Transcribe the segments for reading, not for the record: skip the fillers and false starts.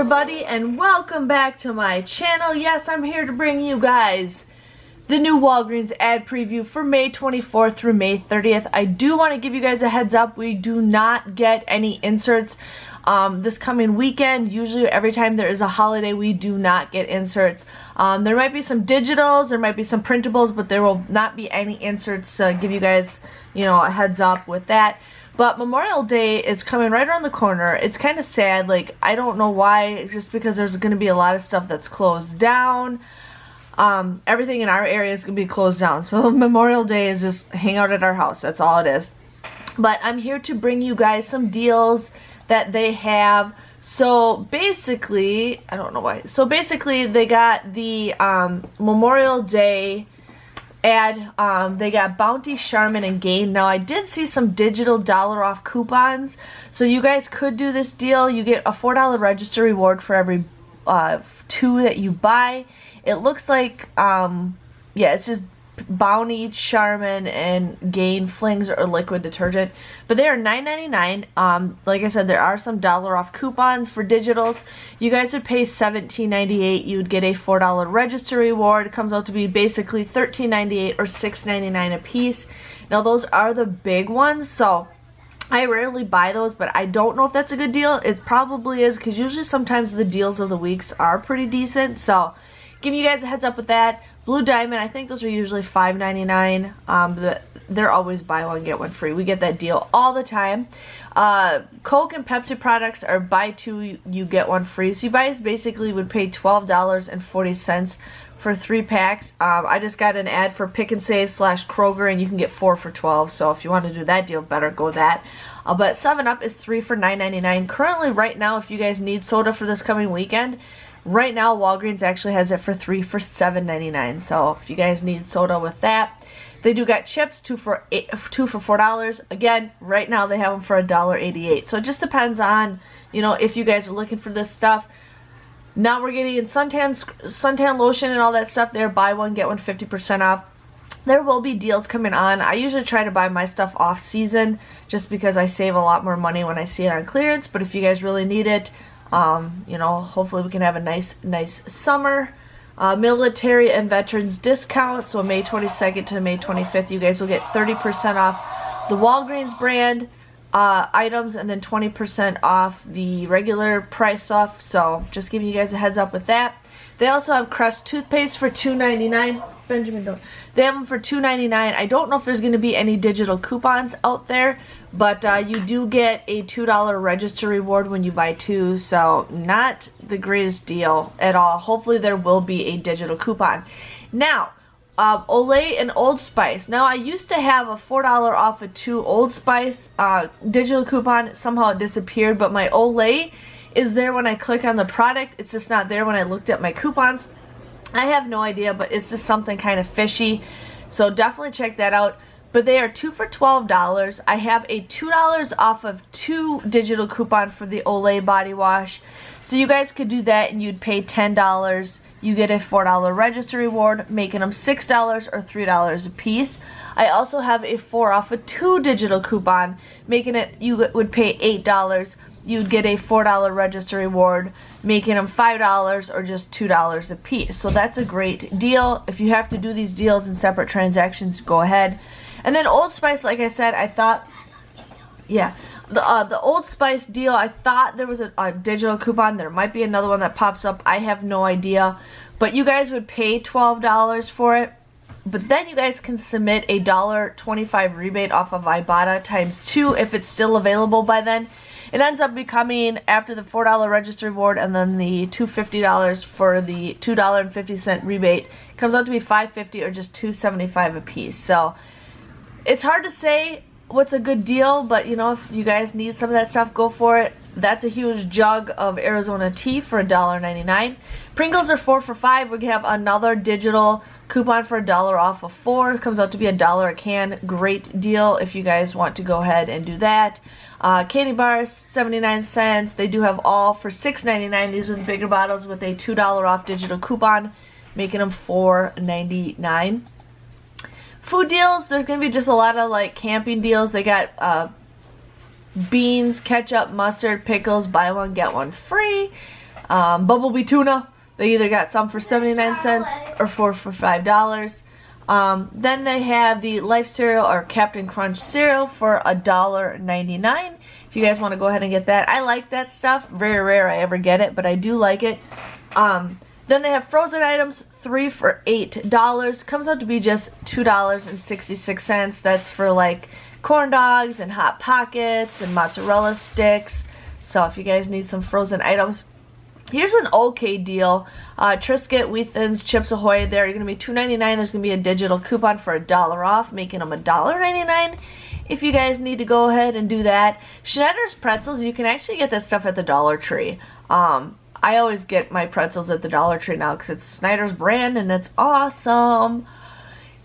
everybody, and welcome back to my channel. Yes, I'm here to bring you guys the new Walgreens ad preview for May 24th through May 30th. I do want to give you guys a heads up. We do not get any inserts this coming weekend. Usually every time there is a holiday, we do not get inserts. There might be some digitals, there might be some printables, but there will not be any inserts to give you guys, a heads up with that. But Memorial Day is coming right around the corner. It's kind of sad. Like, I don't know why, just because there's going to be a lot of stuff that's closed down. Everything in our area is going to be closed down. So Memorial Day is just hang out at our house. That's all it is. But I'm here to bring you guys some deals that they have. So basically, I don't know why. So basically, they got the Memorial Day ad. They got Bounty, Charmin, and Gain. Now I did see some digital $1 off coupons, so you guys could do this deal. You get a $4 register reward for every 2 that you buy. It looks like yeah, it's just Bounty, Charmin, and Gain flings or liquid detergent, but they are $9.99. Like I said, there are some $1 off coupons for digitals. You guys would pay $17.98. You would get a $4 register reward. It comes out to be basically $13.98 or $6.99 a piece. Now those are the big ones, so I rarely buy those, but I don't know if that's a good deal. It probably is, because usually sometimes the deals of the weeks are pretty decent. So giving you guys a heads up with that. Blue Diamond, I think those are usually $5.99. They're always buy one, get one free. We get that deal all the time. Coke and Pepsi products are buy 2, you get 1 free. So you guys basically would pay $12.40 for 3 packs. I just got an ad for Pick and Save / Kroger, and you can get 4 for $12. So if you want to do that deal, better go that. But 7-Up is 3 for $9.99. Currently, right now, if you guys need soda for this coming weekend, right now, Walgreens actually has it for 3 for $7.99. So if you guys need soda with that, they do got chips, 2 for $4. Again, right now they have them for $1.88. So it just depends on, if you guys are looking for this stuff. Now we're getting suntan lotion and all that stuff there. Buy one, get one 50% off. There will be deals coming on. I usually try to buy my stuff off season just because I save a lot more money when I see it on clearance. But if you guys really need it, hopefully we can have a nice summer. Military and veterans discount, so May 22nd to May 25th, you guys will get 30% off the Walgreens brand items, and then 20% off the regular price off. So just giving you guys a heads up with that. They also have Crest toothpaste for $2.99. Benjamin, don't. They have them for $2.99. I don't know if there's going to be any digital coupons out there, but you do get a $2 register reward when you buy 2, so not the greatest deal at all. Hopefully there will be a digital coupon. Now, Olay and Old Spice. Now, I used to have a $4 off of 2 Old Spice digital coupon. Somehow it disappeared, but my Olay is there when I click on the product. It's just not there when I looked at my coupons. I have no idea, but it's just something kind of fishy. So definitely check that out. But they are 2 for $12. I have a $2 off of 2 digital coupon for the Olay body wash. So you guys could do that and you'd pay $10. You get a $4 register reward, making them $6 or $3 a piece. I also have a 4 off of 2 digital coupon, making it you would pay $8. You'd get a $4 register reward, making them $5 or just $2 a piece. So that's a great deal. If you have to do these deals in separate transactions, go ahead. And then Old Spice, like I said, I thought, yeah, the Old Spice deal, I thought there was a digital coupon. There might be another one that pops up. I have no idea. But you guys would pay $12 for it. But then you guys can submit a $1.25 rebate off of Ibotta times 2 if it's still available by then. It ends up becoming, after the $4 register reward and then the $250 for the $2.50 rebate, it comes out to be $5.50 or just $2.75 a piece. So it's hard to say what's a good deal, but if you guys need some of that stuff, go for it. That's a huge jug of Arizona tea for $1.99. Pringles are 4 for $5. We have another digital coupon for $1 off of 4. It comes out to be $1 a can. Great deal if you guys want to go ahead and do that. Candy bars, 79 cents. They do have all for $6.99. These are the bigger bottles with a $2 off digital coupon, making them $4.99. Food deals, there's going to be just a lot of like camping deals. They got beans, ketchup, mustard, pickles, buy one, get one free. Bumblebee tuna, they either got some for 79 cents or for $5. Then they have the Life cereal or Captain Crunch cereal for $1.99. If you guys want to go ahead and get that. I like that stuff. Very rare I ever get it, but I do like it. Then they have frozen items, 3 for $8. Comes out to be just $2.66. That's for like corn dogs and Hot Pockets and mozzarella sticks. So if you guys need some frozen items, here's an okay deal. Triscuit, Wheat Thins, Chips Ahoy, they're going to be $2.99. There's going to be a digital coupon for $1 off, making them $1.99. If you guys need to go ahead and do that. Schneider's pretzels, you can actually get that stuff at the Dollar Tree. I always get my pretzels at the Dollar Tree now because it's Snyder's brand and it's awesome.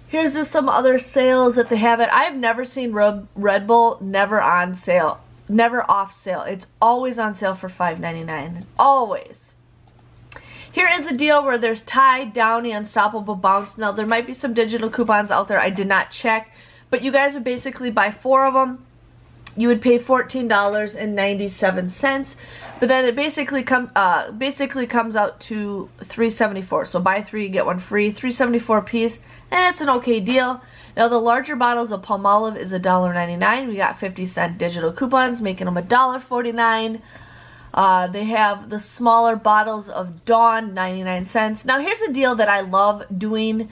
Here's just some other sales that they have it. I've never seen Red Bull never on sale, never off sale. It's always on sale for $5.99. Always. Here is a deal where there's Tide, Downy, Unstoppable Bounce. Now there might be some digital coupons out there. I did not check, but you guys would basically buy 4 of them. You would pay $14.97, but then it basically comes out to $3.74. So buy 3, get 1 free, $3.74 a piece, and it's an okay deal. Now the larger bottles of Palmolive is $1.99. We got 50-cent digital coupons, making them $1.49. They have the smaller bottles of Dawn, 99 cents. Now here's a deal that I love doing.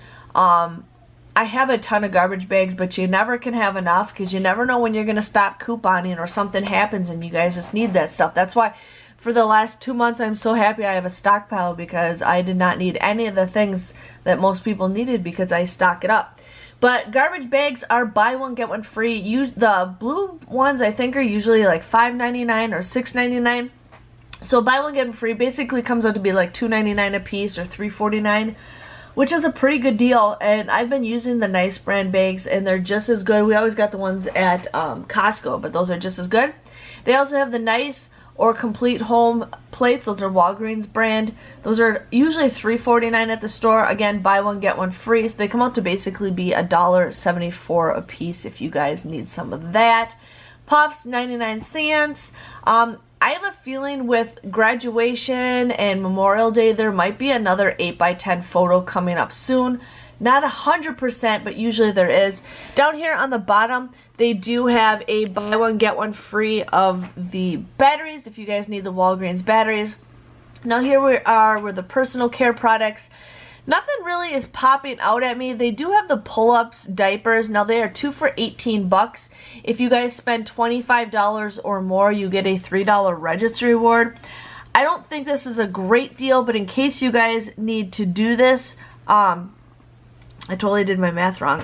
I have a ton of garbage bags, but you never can have enough because you never know when you're going to stop couponing or something happens and you guys just need that stuff. That's why for the last 2 months I'm so happy I have a stockpile because I did not need any of the things that most people needed because I stock it up. But garbage bags are buy one, get one free. The blue ones I think are usually like $5.99 or $6.99. So buy one, get one free basically comes out to be like $2.99 a piece or $3.49. Which is a pretty good deal, and I've been using the Nice brand bags, and they're just as good. We always got the ones at Costco, but those are just as good. They also have the Nice or Complete Home plates. Those are Walgreens brand. Those are usually $3.49 at the store. Again, buy one, get one free. So they come out to basically be $1.74 a piece if you guys need some of that. Puffs, 99 cents. I have a feeling with graduation and Memorial Day there might be another 8x10 photo coming up soon. Not 100%, but usually there is. Down here on the bottom, they do have a buy one, get one free of the batteries if you guys need the Walgreens batteries. Now here we are with the personal care products. Nothing really is popping out at me. They do have the pull-ups diapers. Now they are 2 for $18. If you guys spend $25 or more, you get a $3 registry reward. I don't think this is a great deal, but in case you guys need to do this, I totally did my math wrong.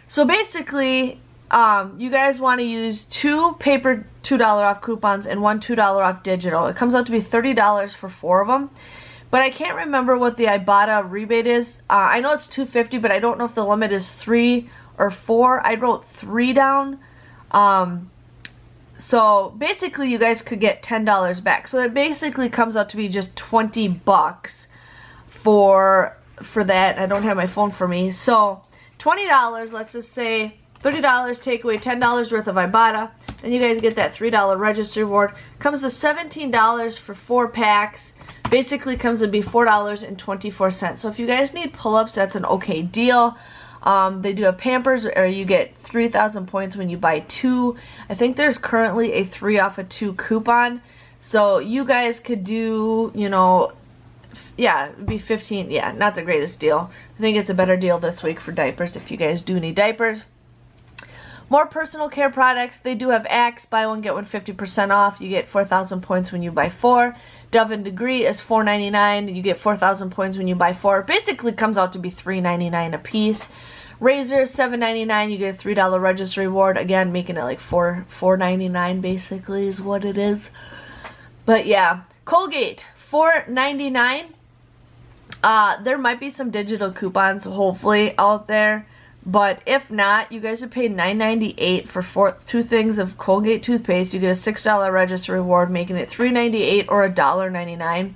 So basically, you guys want to use 2 paper $2 off coupons and 1 $2 off digital. It comes out to be $30 for 4 of them. But I can't remember what the Ibotta rebate is. I know it's $2.50, but I don't know if the limit is 3 or 4. I wrote 3 down. So basically you guys could get $10 back. So it basically comes out to be just $20 for that. I don't have my phone for me. So $20, let's just say $30, take away $10 worth of Ibotta. Then you guys get that $3 registry reward. Comes to $17 for 4 packs. Basically comes to be $4.24. So if you guys need pull-ups, that's an okay deal. They do have Pampers, or you get 3,000 points when you buy 2. I think there's currently a 3 off of 2 coupon. So you guys could do, you know, yeah, it'd be 15. Yeah, not the greatest deal. I think it's a better deal this week for diapers if you guys do need diapers. More personal care products. They do have Axe, buy one, get one 50% off. You get 4,000 points when you buy 4. Dove and Degree is $4.99. You get 4,000 points when you buy 4. Basically comes out to be $3.99 a piece. Razor is $7.99. You get a $3 registry reward. Again, making it like $4.99 basically is what it is. But yeah, Colgate, $4.99. There might be some digital coupons hopefully out there. But if not, you guys would pay $9.98 for 2 things of Colgate toothpaste. You get a $6 registry reward, making it $3.98 or $1.99.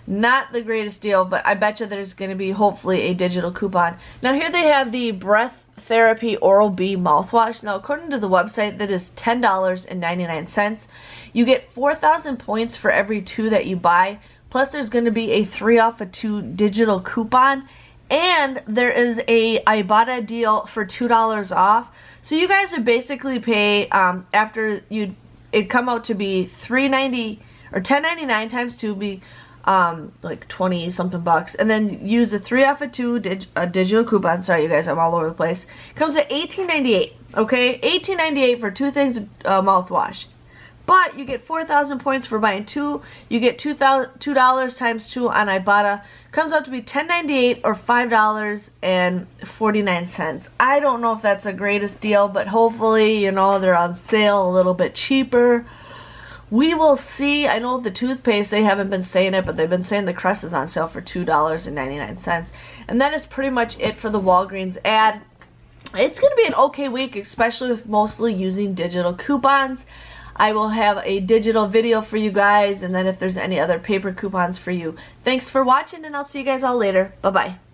Not the greatest deal, but I bet you there's going to be hopefully a digital coupon. Now here they have the Breath Therapy Oral-B mouthwash. Now, according to the website, that is $10.99. You get 4,000 points for every 2 that you buy. Plus, there's going to be a 3 off of 2 digital coupon. And there is a Ibotta deal for $2 off. So you guys would basically pay, after it'd come out to be $3.90 or $10.99 times 2 be like 20 something bucks, and then use the 3 off of 2 digital coupon. Sorry you guys, I'm all over the place. Comes at $18.98. okay, $18.98 for 2 things mouthwash. But you get 4,000 points for buying 2. You get $2 times 2 on Ibotta. Comes out to be $10.98 or $5.49. I don't know if that's the greatest deal, but hopefully, you know, they're on sale a little bit cheaper. We will see. I know the toothpaste, they haven't been saying it, but they've been saying the Crest is on sale for $2.99. And that is pretty much it for the Walgreens ad. It's going to be an okay week, especially with mostly using digital coupons. I will have a digital video for you guys, and then if there's any other paper coupons for you. Thanks for watching, and I'll see you guys all later. Bye-bye.